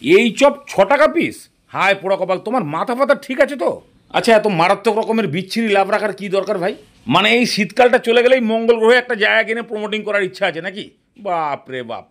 এই চপ 6 টাকা পিস? হায় পোড়া কপাল, তোমার মাথা ফাতা ঠিক আছে তো? আচ্ছা, এত মারাত্মক রকমের বিচ্ছিরি লাভ রাখার কি দরকার ভাই? মানে এই শীতকালটা চলে গেলেই মঙ্গল গ্রহে একটা জায়গা কিনে প্রমোটিং করার ইচ্ছা আছে নাকি? বাপ রে বাপ!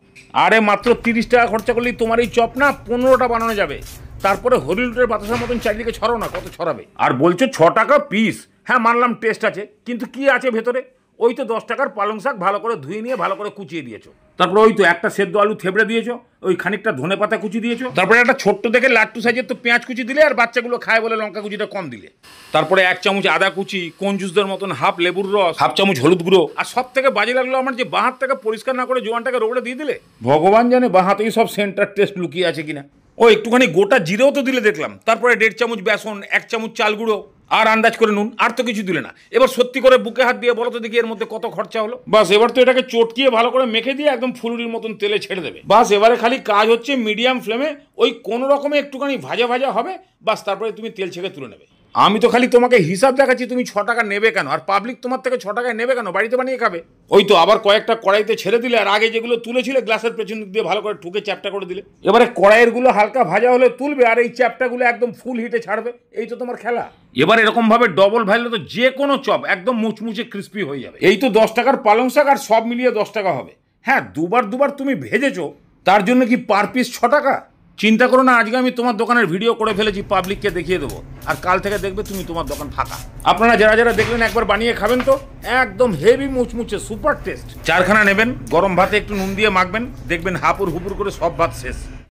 আরে মাত্র 30 টাকা খরচা করলেই তোমার এই চপ না 15টা বানানো যাবে। তারপরে হলিউডের বাতাসের মতন চারিদিকে ছড়াও না, কত ছড়াবে? আর বলছো 6 টাকা পিস? হ্যাঁ মানলাম টেস্ট আছে, কিন্তু কি আছে ভেতরে? ওই তো 10 টাকার পালং শাক ভালো করে ধুয়ে নিয়ে ভালো করে কুচিয়ে দিয়েছো। তারপরে ওই তো একটা সেদ্ধ আলু থেবড়ে দিয়েছো, ওই খানিকটা ধনে পাতা কুচি দিয়েছো, তারপরে একটা ছোট্ট দেখে লাট্টু সাইজের তো পেঁয়াজ কুচি দিলে, আর বাচ্চাগুলো খায় বলে লঙ্কা কুচিটা কম দিলে। তারপরে 1 চামচ আদা কুচি, কঞ্জুসদের মতন হাফ লেবুর রস, হাফ চামচ হলুদ গুঁড়ো, আর সব থেকে বাজে লাগলো আমার যে বাঁ হাত থেকে পরিষ্কার না করে জোয়ানটাকে রোগড়ে দিয়ে দিলে। ভগবান জানে বাঁ হাতেই সব সেন্টার টেস্ট লুকিয়ে আছে কিনা। ও একটুখানি গোটা জিরেও তো দিলে দেখলাম, তারপরে 1.5 চামচ বেসন, 1 চামচ চাল গুঁড়ো, আর আন্দাজ করে নুন, আর তো কিছু দিলে না। এবার সত্যি করে বুকে হাত দিয়ে বলো তো দেখি এর মধ্যে কত খরচা হলো? বাস এবার তো এটাকে চটকিয়ে ভালো করে মেখে দিয়ে একদম ফুলুরির মতন তেলে ছেড়ে দেবে। বাস এবারে খালি কাজ হচ্ছে মিডিয়াম ফ্লেমে ওই কোনো রকমে একটুখানি ভাজা ভাজা হবে, বাস তারপরে তুমি তেল ছেঁকে তুলে নেবে। আমি তো খালি তোমাকে হিসাব দেখাচ্ছি তুমি 6 টাকা নেবে কেন, আর পাবলিক তোমার থেকে 6 টাকায় নেবে কেন? বাড়িতে বানিয়ে খাবে। ওই তো আবার কয়েকটা কড়াইতে ছেড়ে দিলে, আর আগে যেগুলো তুলেছিলে গ্লাসের পেছন দিক দিয়ে ভালো করে ঠুকে চ্যাপটা করে দিলে। এবারে কড়াইয়ের গুলো হালকা ভাজা হলে তুলবে, আর এই চ্যাপটাগুলো একদম ফুল হিটে ছাড়বে। এই তো তোমার খেলা। এবার এরকম ভাবে ডবল ভাজলে তো যে কোনো চপ একদম মুচমুচে ক্রিস্পি হয়ে যাবে। এই তো 10 টাকার পালং শাক, আর সব মিলিয়ে 10 টাকা হবে। হ্যাঁ, দুবার তুমি ভেজেছো, তার জন্য কি পার পিস 6 টাকা? চিন্তা করো না, আজকে আমি তোমার দোকানের ভিডিও করে ফেলেছি, পাবলিককে দেখিয়ে দেবো, আর কাল থেকে দেখবে তুমি তোমার দোকান ফাঁকা। আপনারা যারা যারা দেখলেন একবার বানিয়ে খাবেন তো, একদম হেভি মুচমুচে সুপার টেস্ট। 4খানা নেবেন, গরম ভাতে একটু নুন দিয়ে মাখবেন, দেখবেন হাপুর হুপুর করে সব ভাত শেষ।